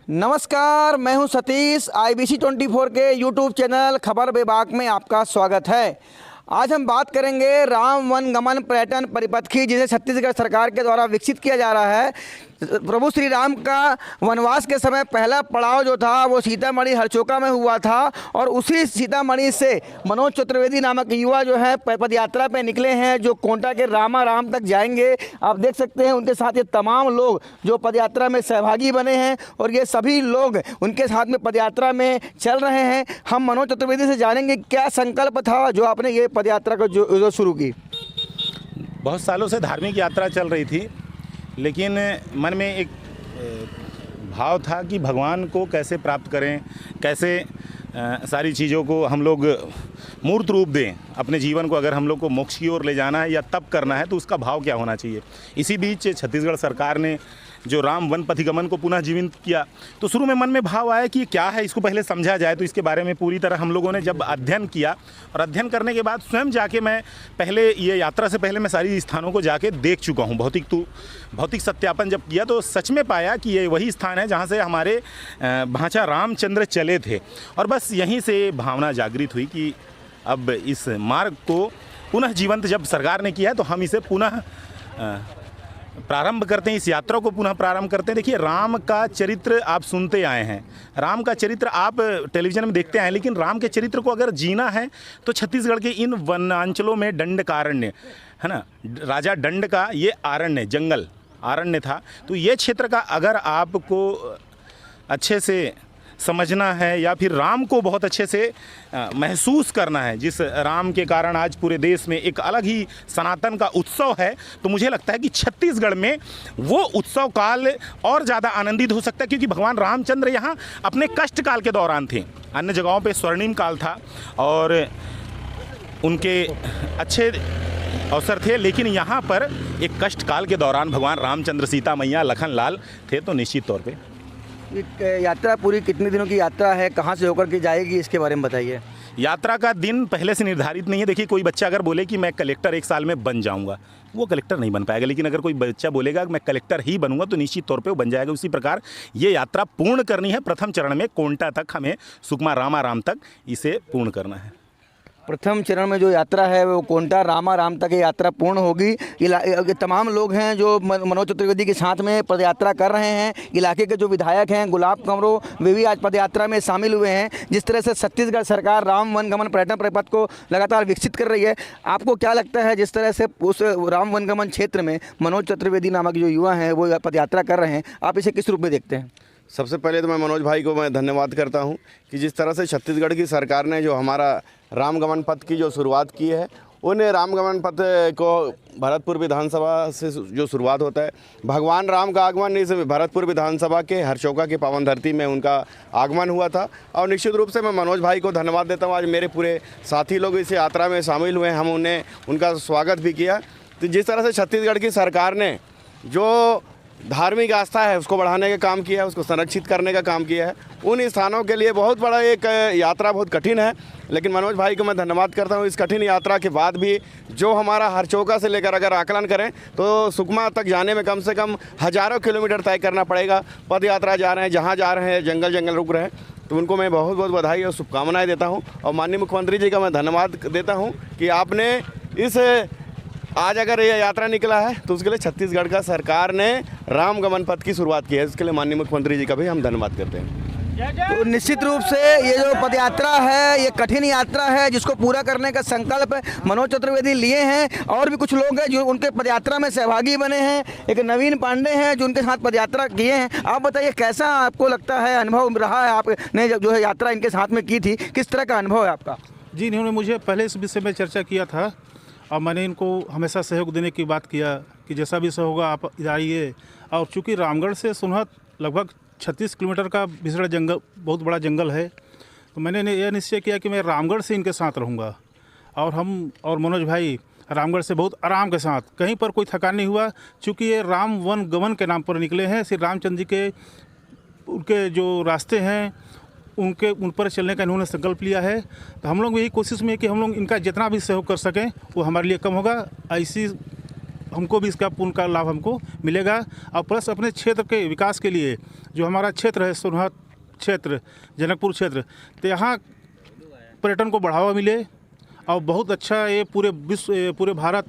नमस्कार, मैं हूं सतीश। IBC 24 के यूट्यूब चैनल खबर विभाग में आपका स्वागत है। आज हम बात करेंगे राम वन गमन पर्यटन परिपथ की, जिसे छत्तीसगढ़ सरकार के द्वारा विकसित किया जा रहा है। प्रभु श्री राम का वनवास के समय पहला पड़ाव जो था वो सीतामढ़ी हरचोका में हुआ था, और उसी सीतामढ़ी से मनोज चतुर्वेदी नामक युवा जो है पदयात्रा पे निकले हैं, जो कोंटा के रामाराम तक जाएंगे। आप देख सकते हैं उनके साथ ये तमाम लोग जो पदयात्रा में सहभागी बने हैं, और ये सभी लोग उनके साथ में पदयात्रा में चल रहे हैं। हम मनोज चतुर्वेदी से जानेंगे क्या संकल्प था जो आपने ये पदयात्रा को जो शुरू की। बहुत सालों से धार्मिक यात्रा चल रही थी, लेकिन मन में एक भाव था कि भगवान को कैसे प्राप्त करें, कैसे सारी चीज़ों को हम लोग मूर्त रूप दें। अपने जीवन को अगर हम लोग को मोक्ष की ओर ले जाना है या तप करना है तो उसका भाव क्या होना चाहिए। इसी बीच छत्तीसगढ़ सरकार ने जो राम वन पथिगमन को पुनः जीवित किया, तो शुरू में मन में भाव आया कि क्या है, इसको पहले समझा जाए। तो इसके बारे में पूरी तरह हम लोगों ने जब अध्ययन किया, और अध्ययन करने के बाद स्वयं जाके मैं पहले ये यात्रा से पहले मैं सारी स्थानों को जाके देख चुका हूँ। भौतिक सत्यापन जब किया तो सच में पाया कि ये वही स्थान है जहाँ से हमारे भांचा रामचंद्र चले थे। और बस यहीं से भावना जागृत हुई कि अब इस मार्ग को पुनः जीवंत जब सरकार ने किया है तो हम इसे पुनः प्रारंभ करते हैं, इस यात्रा को पुनः प्रारंभ करते हैं। देखिए, राम का चरित्र आप सुनते आए हैं, राम का चरित्र आप टेलीविज़न में देखते आए हैं, लेकिन राम के चरित्र को अगर जीना है तो छत्तीसगढ़ के इन वनांचलों में दंडकारण्य है ना, राजा दंड का ये आरण्य जंगल आरण्य था। तो ये क्षेत्र का अगर आपको अच्छे से समझना है या फिर राम को बहुत अच्छे से महसूस करना है, जिस राम के कारण आज पूरे देश में एक अलग ही सनातन का उत्सव है, तो मुझे लगता है कि छत्तीसगढ़ में वो उत्सव काल और ज़्यादा आनंदित हो सकता है, क्योंकि भगवान रामचंद्र यहाँ अपने कष्ट काल के दौरान थे। अन्य जगहों पे स्वर्णिम काल था और उनके अच्छे अवसर थे, लेकिन यहाँ पर एक कष्ट काल के दौरान भगवान रामचंद्र, सीता मैया, लखन लाल थे। तो निश्चित तौर पे यात्रा पूरी कितने दिनों की यात्रा है, कहाँ से होकर के जाएगी, इसके बारे में बताइए। यात्रा का दिन पहले से निर्धारित नहीं है। देखिए, कोई बच्चा अगर बोले कि मैं कलेक्टर 1 साल में बन जाऊंगा, वो कलेक्टर नहीं बन पाएगा। लेकिन अगर कोई बच्चा बोलेगा कि मैं कलेक्टर ही बनूंगा, तो निश्चित तौर पे वो बन जाएगा। उसी प्रकार ये यात्रा पूर्ण करनी है। प्रथम चरण में कोंटा तक, हमें सुकमा रामाराम तक इसे पूर्ण करना है। प्रथम चरण में जो यात्रा है वो कोंटा रामाराम तक ये यात्रा पूर्ण होगी। तमाम लोग हैं जो मनोज चतुर्वेदी के साथ में पदयात्रा कर रहे हैं। इलाके के जो विधायक हैं गुलाब कंवरो, वे भी आज पदयात्रा में शामिल हुए हैं। जिस तरह से छत्तीसगढ़ सरकार राम वन गमन पर्यटन परिपथ को लगातार विकसित कर रही है, आपको क्या लगता है जिस तरह से उस राम वन गमन क्षेत्र में मनोज चतुर्वेदी नामक जो युवा हैं वो पदयात्रा कर रहे हैं, आप इसे किस रूप में देखते हैं? सबसे पहले तो मैं मनोज भाई को मैं धन्यवाद करता हूं कि जिस तरह से छत्तीसगढ़ की सरकार ने जो हमारा राम गमन पथ की जो शुरुआत की है, उन राम गमन पथ को भरतपुर विधानसभा से जो शुरुआत होता है, भगवान राम का आगमन इस भरतपुर विधानसभा के हरचोका की पावन धरती में उनका आगमन हुआ था। और निश्चित रूप से मैं मनोज भाई को धन्यवाद देता हूँ। आज मेरे पूरे साथी लोग इस यात्रा में शामिल हुए, हम उनका स्वागत भी किया। तो जिस तरह से छत्तीसगढ़ की सरकार ने जो धार्मिक आस्था है उसको बढ़ाने का काम किया है, उसको संरक्षित करने का काम किया है, उन स्थानों के लिए बहुत बड़ा एक यात्रा बहुत कठिन है। लेकिन मनोज भाई को मैं धन्यवाद करता हूँ। इस कठिन यात्रा के बाद भी जो हमारा हरचोका से लेकर अगर आकलन करें तो सुकमा तक जाने में कम से कम हज़ारों किलोमीटर तय करना पड़ेगा। पद यात्रा जा रहे हैं, जहाँ जा रहे हैं जंगल रुक रहे हैं, तो उनको मैं बहुत बहुत बधाई और शुभकामनाएँ देता हूँ। और माननीय मुख्यमंत्री जी का मैं धन्यवाद देता हूँ कि आपने इस आज अगर ये यात्रा निकला है तो उसके लिए छत्तीसगढ़ का सरकार ने राम गमन पथ की शुरुआत की है। इसके लिए माननीय मुख्यमंत्री जी का भी हम धन्यवाद करते हैं। तो निश्चित रूप से ये जो पदयात्रा है ये कठिन यात्रा है, जिसको पूरा करने का संकल्प मनोज चतुर्वेदी लिए हैं। और भी कुछ लोग हैं जो उनके पदयात्रा में सहभागी बने हैं। एक नवीन पांडे हैं जो उनके साथ पदयात्रा किए हैं। आप बताइए कैसा आपको लगता है, अनुभव रहा है आपने जो है यात्रा इनके साथ में की थी, किस तरह का अनुभव है आपका? जी, इन्होंने मुझे पहले इस विषय में चर्चा किया था और मैंने इनको हमेशा सहयोग देने की बात किया कि जैसा भी सहयोग होगा आप आइए। और चूँकि रामगढ़ से सोनहत लगभग 36 किलोमीटर का विसड़ा जंगल, बहुत बड़ा जंगल है, तो मैंने यह निश्चय किया कि मैं रामगढ़ से इनके साथ रहूँगा। और हम और मनोज भाई रामगढ़ से बहुत आराम के साथ, कहीं पर कोई थकान नहीं हुआ। चूँकि ये राम वन गमन के नाम पर निकले हैं, श्री रामचंद्र जी के उनके जो रास्ते हैं उन पर चलने का इन्होंने संकल्प लिया है। तो हम लोग यही कोशिश में है कि हम लोग इनका जितना भी सहयोग कर सकें वो हमारे लिए कम होगा। ऐसी हमको भी इसका पूर्ण का लाभ हमको मिलेगा। और प्लस अपने क्षेत्र के विकास के लिए जो हमारा क्षेत्र है सोनहत क्षेत्र, जनकपुर क्षेत्र, तो यहाँ पर्यटन को बढ़ावा मिले और बहुत अच्छा ये पूरे भारत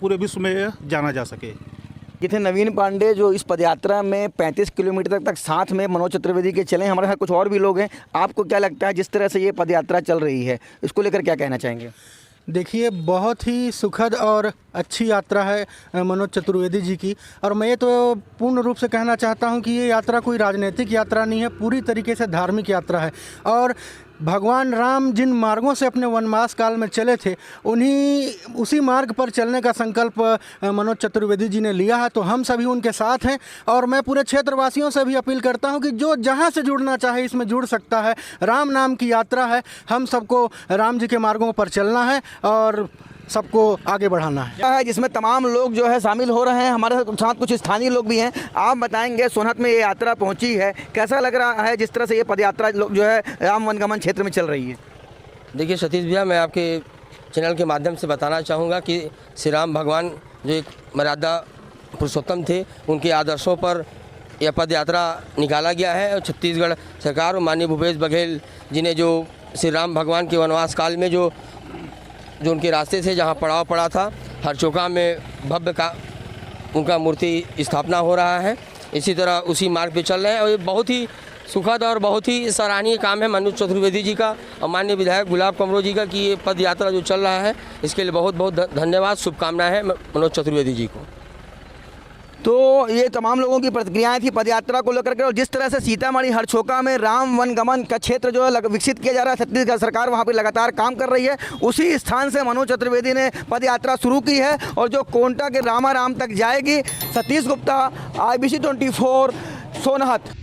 पूरे विश्व में जाना जा सके। जितने नवीन पांडे जो इस पदयात्रा में 35 किलोमीटर तक साथ में मनोज चतुर्वेदी के चले, हमारे साथ कुछ और भी लोग हैं। आपको क्या लगता है जिस तरह से ये पदयात्रा चल रही है, इसको लेकर क्या कहना चाहेंगे? देखिए, बहुत ही सुखद और अच्छी यात्रा है मनोज चतुर्वेदी जी की। और मैं तो पूर्ण रूप से कहना चाहता हूं कि ये यात्रा कोई राजनीतिक यात्रा नहीं है, पूरी तरीके से धार्मिक यात्रा है। और भगवान राम जिन मार्गों से अपने वनवास काल में चले थे उसी मार्ग पर चलने का संकल्प मनोज चतुर्वेदी जी ने लिया है। तो हम सभी उनके साथ हैं और मैं पूरे क्षेत्रवासियों से भी अपील करता हूं कि जो जहां से जुड़ना चाहे इसमें जुड़ सकता है। राम नाम की यात्रा है, हम सबको राम जी के मार्गों पर चलना है और सबको आगे बढ़ाना है। जिसमें तमाम लोग जो है शामिल हो रहे हैं। हमारे साथ कुछ स्थानीय लोग भी हैं। आप बताएंगे, सोनहत में ये यात्रा पहुंची है, कैसा लग रहा है जिस तरह से ये पदयात्रा जो है राम वनगमन क्षेत्र में चल रही है? देखिए सतीश भैया, मैं आपके चैनल के माध्यम से बताना चाहूँगा कि श्री राम भगवान जो एक मर्यादा पुरुषोत्तम थे, उनके आदर्शों पर यह पद यात्रा निकाला गया है। और छत्तीसगढ़ सरकार और माननीय भूपेश बघेल जी ने जो श्री राम भगवान के वनवास काल में जो उनके रास्ते से जहाँ पड़ाव पड़ा था, हरचौका में भव्य का उनका मूर्ति स्थापना हो रहा है, इसी तरह उसी मार्ग पे चल रहे हैं। और ये बहुत ही सुखद और बहुत ही सराहनीय काम है मनोज चतुर्वेदी जी का और माननीय विधायक गुलाब कमरो जी का कि ये पद यात्रा जो चल रहा है, इसके लिए बहुत बहुत धन्यवाद, शुभकामनाएं हैं मनोज चतुर्वेदी जी को। तो ये तमाम लोगों की प्रतिक्रियाएं थी पदयात्रा को लेकर के। और जिस तरह से सीतामढ़ी हरचौका में राम वनगमन का क्षेत्र जो है विकसित किया जा रहा है, छत्तीसगढ़ सरकार वहां पर लगातार काम कर रही है। उसी स्थान से मनोज चतुर्वेदी ने पदयात्रा शुरू की है और जो कोंटा के रामाराम तक जाएगी। सतीश गुप्ता, IBC 24, सोनहत।